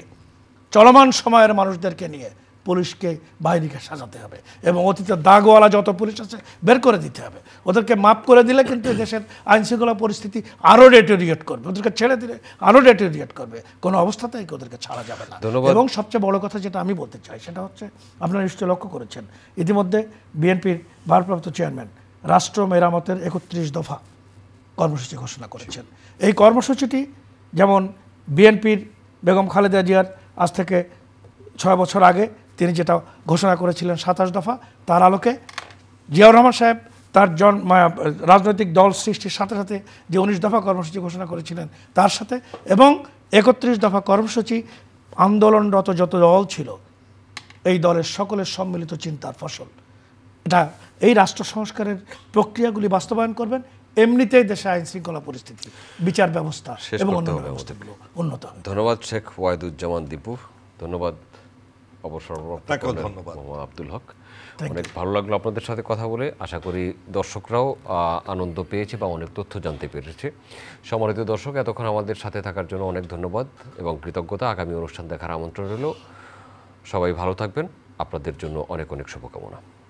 চলমান সময়ের মানুষদেরকে নিয়ে পুলিশকে, বাহিনীকে সাজাতে হবে এবং অতীতের দাগওয়ালা যত পুলিশ আছে বের করে দিতে হবে। ওদেরকে মাফ করে দিলে কিন্তু দেশের আইন শৃঙ্খলা পরিস্থিতি আরও ডেটোরিয়েট করবে, ওদেরকে ছেড়ে দিলে আরও ডেটোরিয়েট করবে। কোনো অবস্থাতেই ওদেরকে ছাড়া যাবে না। এবং সবচেয়ে বড় কথা যেটা আমি বলতে চাই সেটা হচ্ছে, আপনারা নিশ্চয়ই লক্ষ্য করেছেন, ইতিমধ্যে বিএনপির ভারপ্রাপ্ত চেয়ারম্যান রাষ্ট্র মেরামতের 31 দফা কর্মসূচি ঘোষণা করেছেন। এই কর্মসূচিটি যেমন বিএনপির বেগম খালেদা জিয়ার আজ থেকে 6 বছর আগে তিনি যেটা ঘোষণা করেছিলেন 27 দফা, তার আলোকে জিয়াউর রহমান সাহেব তার রাজনৈতিক দল সৃষ্টির সাথে সাথে যে 19 দফা কর্মসূচি ঘোষণা করেছিলেন তার সাথে, এবং 31 দফা কর্মসূচি আন্দোলনরত যত দল ছিল এই দলের সকলের সম্মিলিত চিন্তার ফসল। এটা এই রাষ্ট্র সংস্কারের প্রক্রিয়াগুলি বাস্তবায়ন করবেন, এমনিতেই দেশে আইন শৃঙ্খলা পরিস্থিতি, বিচার ব্যবস্থা এবং অন্যান্য ব্যবস্থাগুলো উন্নত হবে। ধন্যবাদ শেখ ওয়াহিদুজ্জামান দীপু, ধন্যবাদ অবসরপ্রাপ্ত ধন্যবাদ আব্দুল হক। অনেক ভালো লাগলো আপনাদের সাথে কথা বলে। আশা করি দর্শকরাও আনন্দ পেয়েছে বা অনেক তথ্য জানতে পেরেছে। সম্মানিত দর্শক, এতক্ষণ আমাদের সাথে থাকার জন্য অনেক ধন্যবাদ এবং কৃতজ্ঞতা। আগামী অনুষ্ঠান দেখার আমন্ত্রণ রইল। সবাই ভালো থাকবেন, আপনাদের জন্য অনেক অনেক শুভকামনা।